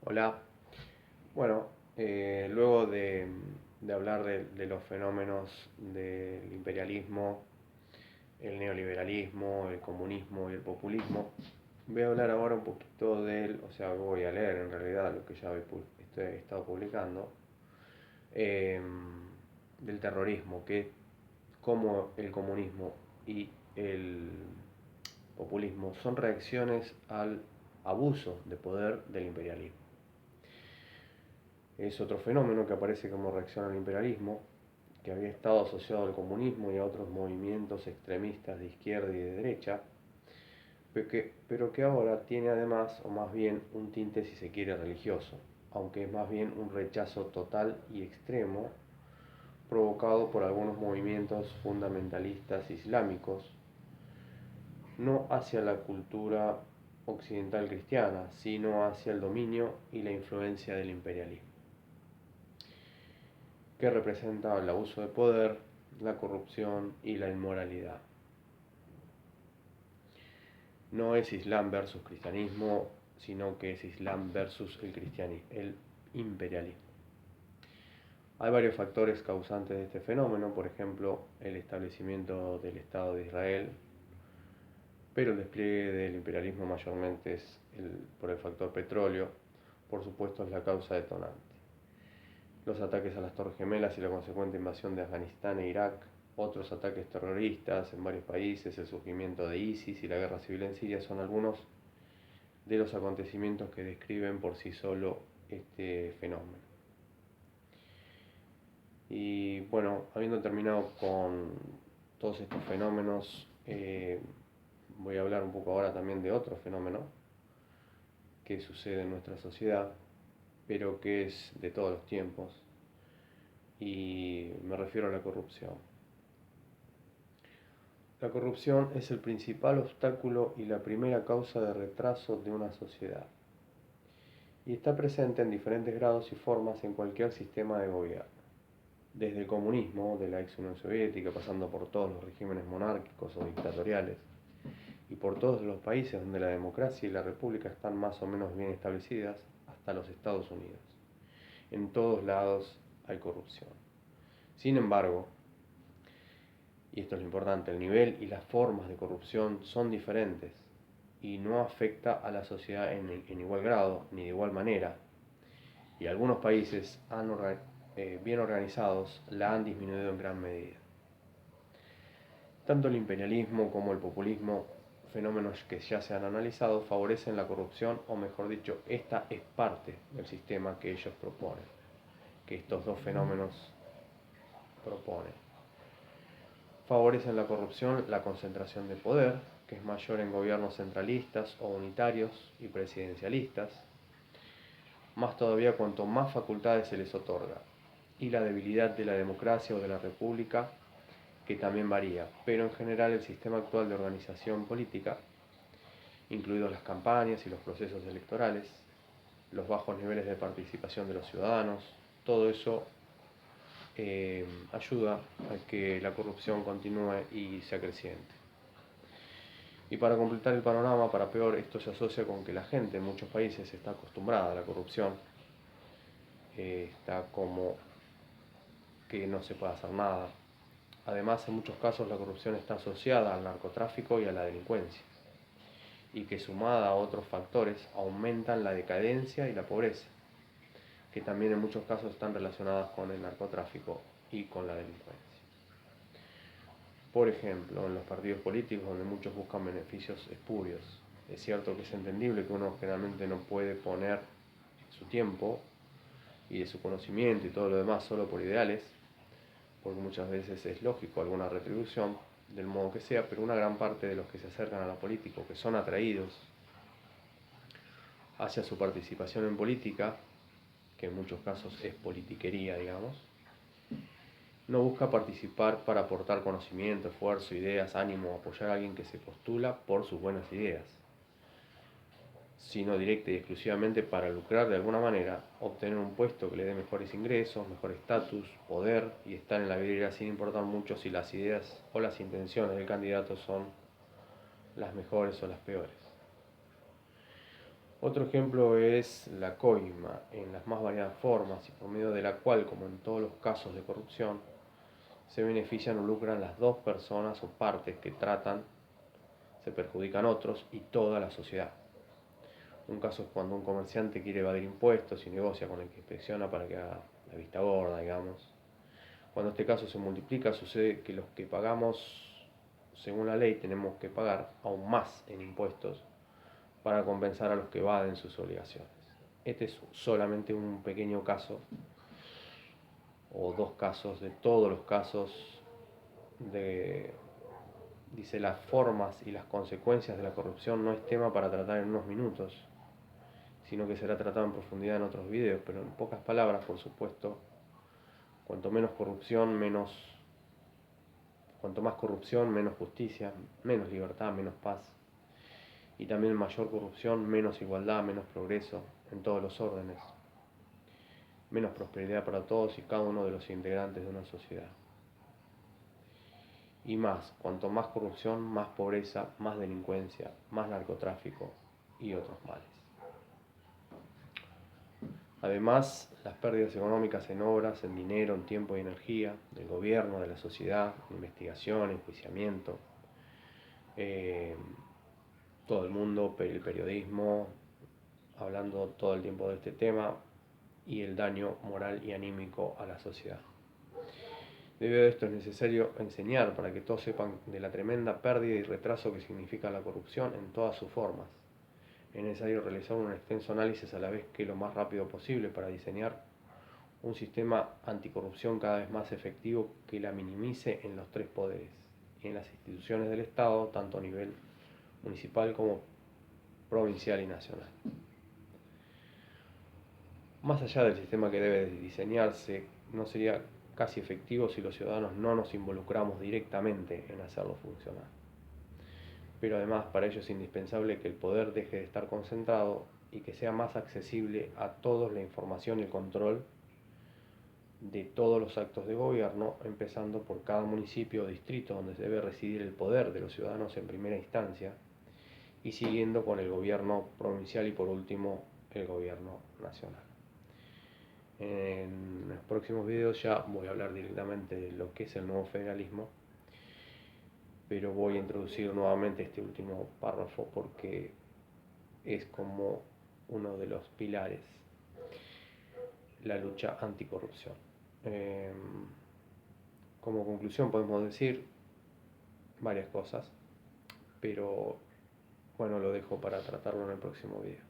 Hola. Bueno, luego de hablar de los fenómenos del imperialismo, el neoliberalismo, el comunismo y el populismo, voy a hablar ahora un poquito voy a leer en realidad lo que ya he estado publicando, eh, del terrorismo, que como el comunismo y el populismo son reacciones al abuso de poder del imperialismo. Es otro fenómeno que aparece como reacción al imperialismo, que había estado asociado al comunismo y a otros movimientos extremistas de izquierda y de derecha, pero que ahora tiene además, o más bien, un tinte, si se quiere, religioso, aunque es más bien un rechazo total y extremo provocado por algunos movimientos fundamentalistas islámicos, no hacia la cultura occidental cristiana, sino hacia el dominio y la influencia del imperialismo, que representa el abuso de poder, la corrupción y la inmoralidad. No es Islam versus cristianismo, sino que es Islam versus el imperialismo. Hay varios factores causantes de este fenómeno, por ejemplo, el establecimiento del Estado de Israel, pero el despliegue del imperialismo mayormente es por el factor petróleo, por supuesto es la causa detonante. Los ataques a las Torres Gemelas y la consecuente invasión de Afganistán e Irak, otros ataques terroristas en varios países, el surgimiento de ISIS y la guerra civil en Siria son algunos de los acontecimientos que describen por sí solo este fenómeno. Y bueno, habiendo terminado con todos estos fenómenos, voy a hablar un poco ahora también de otro fenómeno que sucede en nuestra sociedad, pero que es de todos los tiempos, y me refiero a la corrupción. La corrupción es el principal obstáculo y la primera causa de retraso de una sociedad, y está presente en diferentes grados y formas en cualquier sistema de gobierno, desde el comunismo de la ex Unión Soviética, pasando por todos los regímenes monárquicos o dictatoriales, y por todos los países donde la democracia y la república están más o menos bien establecidas, hasta los Estados Unidos. En todos lados hay corrupción. Sin embargo, y esto es lo importante, el nivel y las formas de corrupción son diferentes y no afecta a la sociedad en igual grado ni de igual manera. Y algunos países bien organizados la han disminuido en gran medida. Tanto el imperialismo como el populismo, fenómenos que ya se han analizado, favorecen la corrupción, o mejor dicho, esta es parte del sistema que ellos proponen, que estos dos fenómenos proponen. Favorecen la corrupción la concentración de poder, que es mayor en gobiernos centralistas o unitarios y presidencialistas, más todavía cuanto más facultades se les otorga, y la debilidad de la democracia o de la república, que también varía, pero en general el sistema actual de organización política, incluidos las campañas y los procesos electorales, los bajos niveles de participación de los ciudadanos, todo eso ayuda a que la corrupción continúe y sea creciente. Y para completar el panorama, para peor, esto se asocia con que la gente en muchos países está acostumbrada a la corrupción, está como que no se puede hacer nada. Además, en muchos casos la corrupción está asociada al narcotráfico y a la delincuencia, y que sumada a otros factores aumentan la decadencia y la pobreza, que también en muchos casos están relacionadas con el narcotráfico y con la delincuencia. Por ejemplo, en los partidos políticos donde muchos buscan beneficios espurios. Es cierto que es entendible que uno generalmente no puede poner su tiempo y de su conocimiento y todo lo demás solo por ideales, porque muchas veces es lógico alguna retribución, del modo que sea, pero una gran parte de los que se acercan a la política, que son atraídos hacia su participación en política, que en muchos casos es politiquería, digamos, no busca participar para aportar conocimiento, esfuerzo, ideas, ánimo, apoyar a alguien que se postula por sus buenas ideas, sino directa y exclusivamente para lucrar de alguna manera, obtener un puesto que le dé mejores ingresos, mejor estatus, poder y estar en la vidriera sin importar mucho si las ideas o las intenciones del candidato son las mejores o las peores. Otro ejemplo es la coima, en las más variadas formas y por medio de la cual, como en todos los casos de corrupción, se benefician o lucran las dos personas o partes que tratan, se perjudican otros y toda la sociedad. Un caso es cuando un comerciante quiere evadir impuestos y negocia con el que inspecciona para que haga la vista gorda, digamos. Cuando este caso se multiplica, sucede que los que pagamos, según la ley, tenemos que pagar aún más en impuestos para compensar a los que evaden sus obligaciones. Este es solamente un pequeño caso, o dos casos de todos los casos de, dice, las formas y las consecuencias de la corrupción no es tema para tratar en unos minutos, sino que será tratado en profundidad en otros videos, pero en pocas palabras, por supuesto, cuanto menos corrupción, cuanto más corrupción, menos justicia, menos libertad, menos paz, y también mayor corrupción, menos igualdad, menos progreso en todos los órdenes, menos prosperidad para todos y cada uno de los integrantes de una sociedad. Y más, cuanto más corrupción, más pobreza, más delincuencia, más narcotráfico y otros males. Además, las pérdidas económicas en obras, en dinero, en tiempo y energía, del gobierno, de la sociedad, en investigación, enjuiciamiento, todo el mundo, el periodismo, hablando todo el tiempo de este tema, y el daño moral y anímico a la sociedad. Debido a esto es necesario enseñar para que todos sepan de la tremenda pérdida y retraso que significa la corrupción en todas sus formas. Es necesario realizar un extenso análisis a la vez que lo más rápido posible para diseñar un sistema anticorrupción cada vez más efectivo que la minimice en los tres poderes y en las instituciones del Estado, tanto a nivel municipal como provincial y nacional. Más allá del sistema que debe diseñarse, no sería casi efectivo si los ciudadanos no nos involucramos directamente en hacerlo funcionar. Pero además para ello es indispensable que el poder deje de estar concentrado y que sea más accesible a todos la información y el control de todos los actos de gobierno, empezando por cada municipio o distrito donde debe residir el poder de los ciudadanos en primera instancia y siguiendo con el gobierno provincial y por último el gobierno nacional. En los próximos videos ya voy a hablar directamente de lo que es el nuevo federalismo, pero voy a introducir nuevamente este último párrafo porque es como uno de los pilares, la lucha anticorrupción. Como conclusión podemos decir varias cosas, pero bueno, lo dejo para tratarlo en el próximo video.